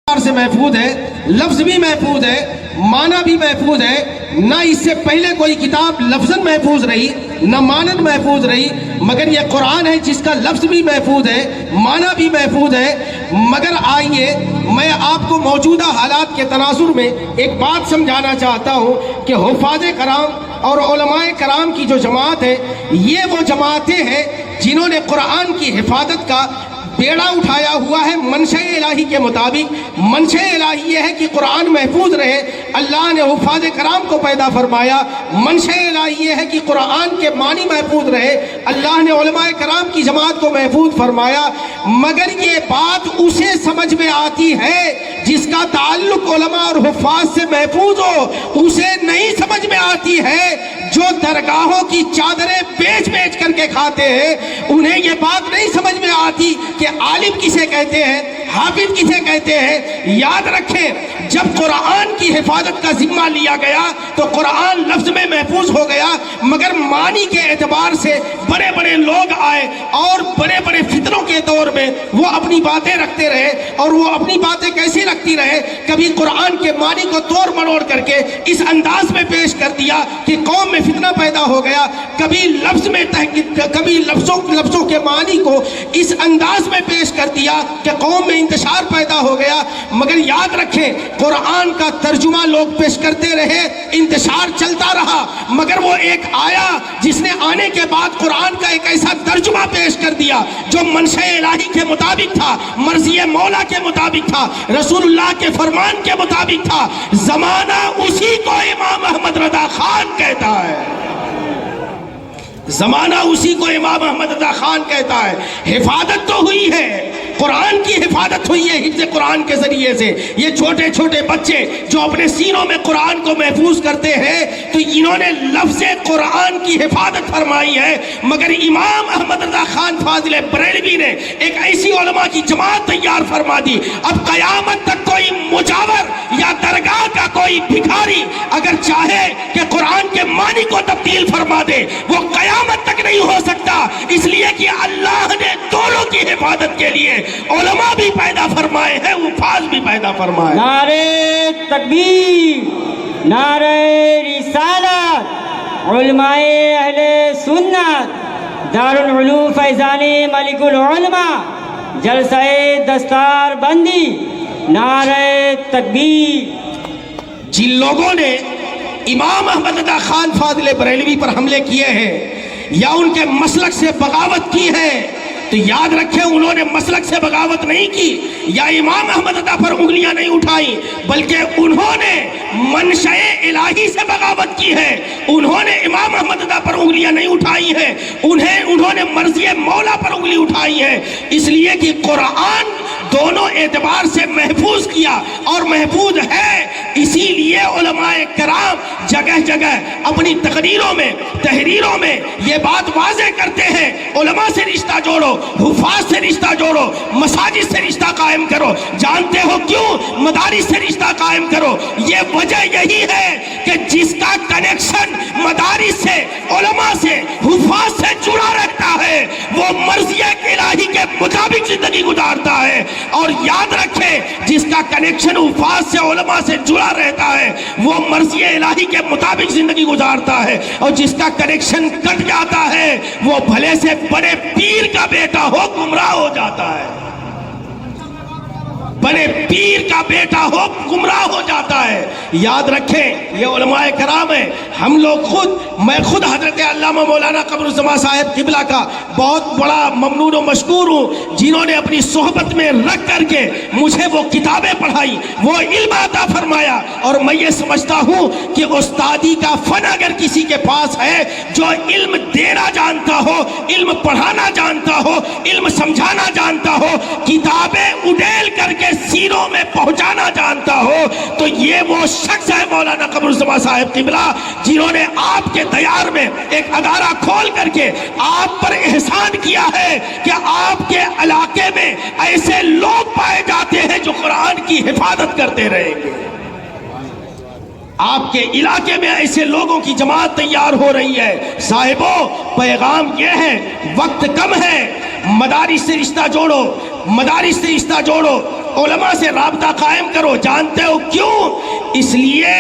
سے محفوظ ہے، لفظ بھی محفوظ ہے، معنی بھی محفوظ ہے۔ نہ اس سے پہلے کوئی کتاب لفظاً محفوظ رہی نہ معنی محفوظ رہی، مگر یہ قرآن ہے جس کا لفظ بھی محفوظ ہے، معنی بھی محفوظ ہے۔ مگر آئیے میں آپ کو موجودہ حالات کے تناظر میں ایک بات سمجھانا چاہتا ہوں کہ حفاظ کرام اور علماء کرام کی جو جماعت ہے، یہ وہ جماعتیں ہیں جنہوں نے قرآن کی حفاظت کا بیڑا اٹھایا ہوا ہے منشاء الہی کے مطابق۔ منشاء الہی یہ ہے کہ قرآن محفوظ رہے، اللہ نے حفاظ کرام کو پیدا فرمایا۔ منشاء الہی یہ ہے کہ قرآن کے معنی محفوظ رہے، اللہ نے علماء کرام کی جماعت کو محفوظ فرمایا۔ مگر یہ بات اسے سمجھ میں آتی ہے جس کا تعلق علماء اور حفاظ سے محفوظ ہو، اسے نہیں سمجھ میں آتی ہے جو درگاہوں کی چادریں بیچ بیچ کر کے کھاتے ہیں۔ انہیں یہ بات نہیں سمجھ میں آتی کہ عالم کسے کہتے ہیں، حافظ کسے کہتے ہیں۔ یاد رکھیں، جب قرآن کی حفاظت کا ذمہ لیا گیا تو قرآن لفظ میں محفوظ ہو گیا، مگر معنی کے اعتبار سے بڑے بڑے لوگ آئے اور بڑے بڑے فتنوں کے دور میں وہ اپنی باتیں رکھتے رہے۔ اور وہ اپنی باتیں کیسی رکھتی رہے؟ کبھی قرآن کے معنی کو توڑ مروڑ کر کے اس انداز میں پیش کر دیا کہ قوم میں فتنہ پیدا ہو گیا، کبھی لفظ میں کبھی لفظوں کے معنی کو اس انداز میں پیش کر دیا کہ قوم میں انتشار پیدا ہو گیا۔ مگر یاد رکھیں، قرآن کا ترجمہ لوگ پیش کرتے رہے، انتشار چلتا رہا، مگر وہ ایک آیا جس نے آنے کے بعد قرآن کا ایک ایسا ترجمہ پیش کر دیا جو منشاء الہی کے مطابق تھا، مرضی مولا کے مطابق تھا، رسول اللہ کے فرمان کے مطابق تھا۔ زمانہ اسی کو امام احمد رضا خان کہتا ہے، زمانہ اسی کو امام احمد رضا خان کہتا ہے۔ حفاظت تو ہوئی ہے، قرآن کی حفاظت ہوئی ہے حفظ قرآن کے ذریعے سے۔ یہ چھوٹے چھوٹے بچے جو اپنے سینوں میں قرآن کو محفوظ کرتے ہیں تو انہوں نے لفظ قرآن کی حفاظت فرمائی ہے۔ مگر امام احمد رضا خان فاضل بریلوی نے ایک ایسی علماء کی جماعت تیار فرما دی، اب قیامت تک کوئی مجاور یا درگاہ کا کوئی بھکاری اگر چاہے کہ قرآن کے معنی کو تبدیل فرما دے، وہ قیامت تک نہیں ہو سکتا، اس لیے کہ اللہ نے دونوں کی حفاظت کے لیے علماء بھی پیدا فرمائے ہیں، حفاظ بھی پیدا فرمائے۔ نعرہ تکبیر، نعرہ رسالت، علماء اہل سنت، دارالعلوم فیضان ملک العلماء، جلسہ دستار بندی، نعرہ تکبیر۔ جن لوگوں نے امام احمد رضا خان فاضل بریلوی پر حملے کیے ہیں یا ان کے مسلک سے بغاوت کی ہے، تو یاد رکھیں انہوں نے مسلک سے بغاوت نہیں کی یا امام احمد رضا پر انگلیاں نہیں اٹھائیں، بلکہ انہوں نے منشاء الہی سے بغاوت کی ہے۔ انہوں نے امام احمد رضا پر انگلیاں نہیں اٹھائی ہیں، انہوں نے مرضی مولا پر انگلی اٹھائی ہے، اس لیے کہ قرآن دونوں اعتبار سے محفوظ کیا اور محفوظ ہے۔ اسی لیے علماء کرام جگہ جگہ اپنی تقریروں میں، تحریروں میں یہ بات واضح کرتے ہیں، علماء سے رشتہ جوڑو، حفاظ سے رشتہ جوڑو، مساجد سے رشتہ قائم کرو۔ جانتے ہو کیوں؟ مدارس سے رشتہ قائم کرو۔ یہ وجہ یہی ہے کہ جس کا کنیکشن مدارس سے، علماء سے، حفاظ سے جڑا رہتا ہے وہ مرضی الہی کے مطابق زندگی گزارتا ہے، اور یاد رکھیں جس کا کنیکشن حفاظ سے، علماء سے جڑا رہتا ہے وہ مرضی الہی کے مطابق زندگی گزارتا ہے، اور جس کا کنیکشن کٹ جاتا ہے وہ بھلے سے بڑے پیر کا بیٹا ہو گمراہ ہو جاتا ہے، بڑے پیر کا بیٹا ہو گمراہ ہو جاتا ہے۔ یاد رکھیں یہ علماء کرام ہیں، ہم لوگ میں خود حضرت علامہ مولانا قمر الزمان صاحب قبلہ کا بہت بڑا ممنون و مشکور ہوں، جنہوں نے اپنی صحبت میں رکھ کر کے مجھے وہ کتابیں پڑھائی، وہ علم عطا فرمایا، اور میں یہ سمجھتا ہوں کہ استادی کا فن اگر کسی کے پاس ہے، جو علم دینا جانتا ہو، علم پڑھانا جانتا ہو، علم سمجھانا جانتا ہو، کتابیں اڈیل کر کے سینوں میں پہنچانا جانتا ہو، تو یہ وہ شخص ہے مولانا قمر الزمان صاحب قبلہ، جنہوں نے آپ کے دیار میں ایک ادارہ کھول کر کے آپ پر احسان کیا ہے کہ آپ کے علاقے میں ایسے لوگ پائے جاتے ہیں جو قرآن کی حفاظت کرتے رہیں گے۔ آپ کے علاقے میں ایسے لوگوں کی جماعت تیار ہو رہی ہے۔ صاحبوں، پیغام یہ ہے، وقت کم ہے، مدارس سے رشتہ جوڑو، مدارس سے رشتہ جوڑو، علماء سے رابطہ قائم کرو. جانتے ہو کیوں؟ اس لیے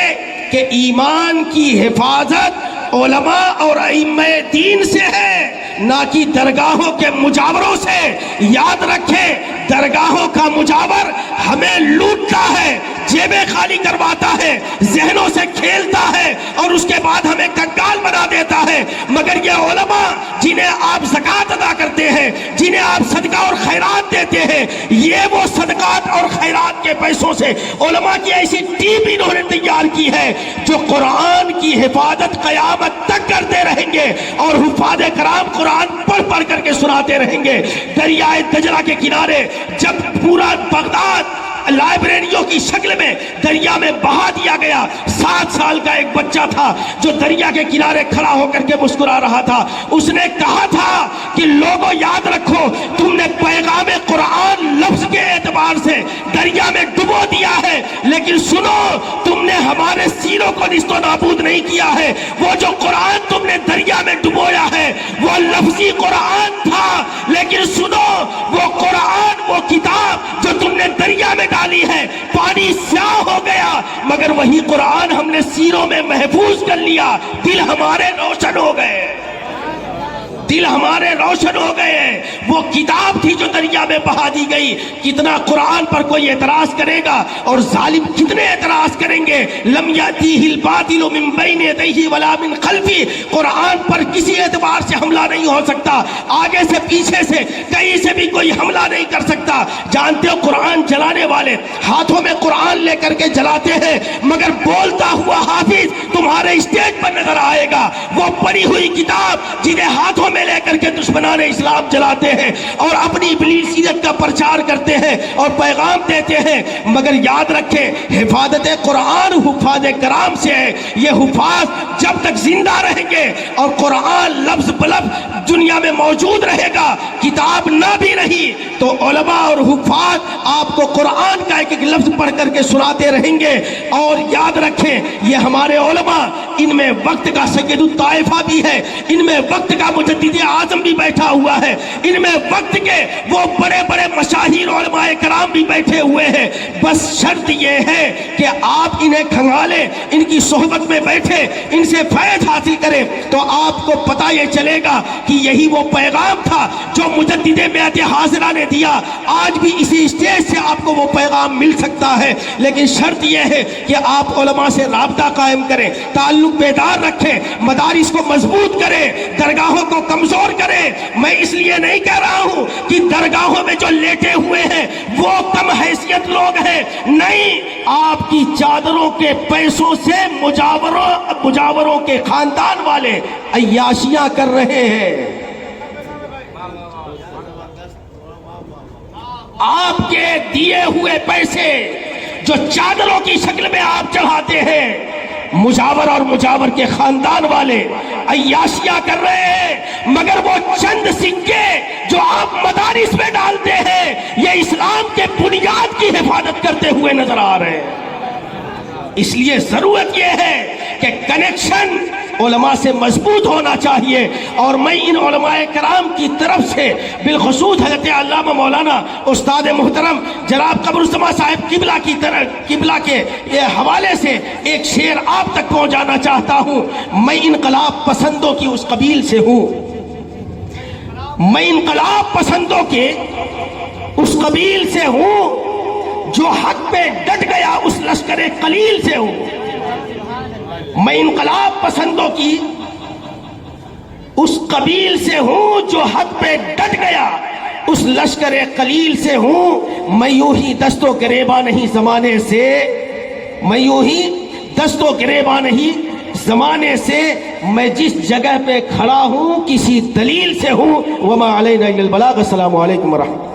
کہ ایمان کی حفاظت علماء اور ائمہ دین سے ہے، نہ کہ درگاہوں کے مجاوروں سے. یاد رکھیں، درگاہوں کا مجاور ہمیں لوٹتا ہے، جیبیں خالی کرواتا ہے، ذہنوں سے کھیلتا ہے اور اس کے بعد ہمیں کنگال بنا دیتا ہے. مگر یہ علماء جنہیں آپ زکوٰۃ ادا کرتے ہیں، جنہیں آپ صدقہ اور خیرات دیتے ہیں، یہ وہ صدقات اور خیرات کے پیسوں سے علماء کی ایسی ٹیم انہوں نے تیار کی ہے جو قرآن کی حفاظت قیامت تک کرتے رہیں گے اور حفاظ کرام قرآن پڑھ پڑھ کر کے سناتے رہیں گے. دریائے دجلہ کے کنارے جب پورا بغداد لائبریریوں کی شکل میں دریا میں بہا دیا گیا، 7 سال کا ایک بچہ تھا جو دریا کے کنارے کھڑا ہو کر کے مسکرا رہا تھا. اس نے کہا تھا کہ لوگوں یاد رکھو، تم نے پیغام قرآن لفظ کے اعتبار سے دریا میں ڈبو دیا ہے، لیکن سنو، تم نے ہمارے سینوں کو نیست و نابود نہیں کیا ہے. وہ جو قرآن تم نے دریا میں ڈبویا ہے وہ لفظی قرآن تھا، لیکن سنو، وہ قرآن، وہ کتاب جو تم نے دریا میں ڈالی ہے، پانی سیاہ ہو گیا، مگر وہی قرآن ہم نے سینوں میں محفوظ کر لیا. دل ہمارے روشن ہو گئے، دل ہمارے روشن ہو گئے. وہ کتاب تھی جو دریا میں بہا دی گئی. کتنا قرآن پر کوئی اعتراض کرے گا اور ظالم کتنے اعتراض کریں گے. لم یأتیہ الباطل من بین یدیہ ولا من خلفہ. قرآن پر کسی اعتبار سے حملہ نہیں ہو سکتا، آگے سے پیچھے سے کہیں سے بھی کوئی حملہ نہیں کر سکتا. جانتے ہو قرآن جلانے والے ہاتھوں میں قرآن لے کر کے جلاتے ہیں، مگر بولتا ہوا حافظ تمہارے اسٹیج پر نظر آئے گا. وہ پڑھی ہوئی کتاب جنہیں ہاتھوں میں لے کر کے دشمنان اسلام جلاتے ہیں اور اپنی ابلیسیت کا پرچار کرتے ہیں اور پیغام دیتے ہیں. مگر یاد رکھیں، حفاظت قرآن حفاظ کرام سے ہے. یہ حفاظ جب تک زندہ رہیں گے اور قرآن لفظ بلفظ دنیا میں موجود رہے گا، کتاب نہ بھی رہی تو علماء اور حفاظ آپ کو قرآن کا ایک ایک لفظ پڑھ کر کے سناتے رہیں گے. اور یاد رکھیں، یہ ہمارے علماء، ان میں وقت کا سید الطائفہ بھی ہے، ان میں وقت کا مجدد اعظم بھی بیٹھا ہوا ہے، ان میں وقت کے وہ بڑے بڑے مشاہیر علماء کرام بھی بیٹھے ہوئے ہیں. بس شرط یہ ہے کہ آپ انہیں کھنگالیں، ان کی صحبت میں بیٹھے، ان سے فیض حاصل کریں تو آپ کو پتہ یہ چلے گا کہ یہی وہ پیغام تھا جو مجدد بیعت حاضرہ نے دیا. آج بھی اسی اسٹیج سے آپ کو وہ پیغام مل سکتا ہے، لیکن شرط یہ ہے کہ آپ علماء سے رابطہ قائم کریں، تعلق بیدار رکھیں، مدارس کو مضبوط کریں، درگاہوں کو کمزور کرے. میں اس لیے نہیں کہہ رہا ہوں کہ درگاہوں میں جو لیٹے ہوئے ہیں وہ کم حیثیت لوگ ہیں، نہیں. آپ کی چادروں کے پیسوں سے مجاوروں کے خاندان والے عیاشیاں کر رہے ہیں. آپ کے دیے ہوئے پیسے جو چادروں کی شکل میں آپ چڑھاتے ہیں، مجاور اور مجاور کے خاندان والے عیاشیاں کر رہے ہیں. مگر وہ چند سکے جو آپ مدارس میں ڈالتے ہیں، یہ اسلام کے بنیاد کی حفاظت کرتے ہوئے نظر آ رہے ہیں. اس لیے ضرورت یہ ہے کہ کنیکشن علماء سے مضبوط ہونا چاہیے. اور میں ان علماء کرام کی طرف سے بالخصوص حضرت علامہ مولانا استاد محترم جناب قمر الزمان صاحب قبلہ کے حوالے سے ایک شعر آپ تک پہنچانا چاہتا ہوں. میں انقلاب پسندوں کی اس قبیل سے ہوں، میں انقلاب پسندوں کے اس قبیل سے ہوں، جو حق پہ ڈٹ گیا اس لشکر قلیل سے ہوں. میں انقلاب پسندوں کی اس قبیل سے ہوں جو حق پہ ڈٹ گیا اس لشکر قلیل سے ہوں. میں یوں ہی دست و گریباں نہیں زمانے سے، میں یوں ہی دست و گریباں نہیں زمانے سے، میں جس جگہ پہ کھڑا ہوں کسی دلیل سے ہوں. وما علینا الا البلاغ. السلام علیکم ورحمۃ اللہ.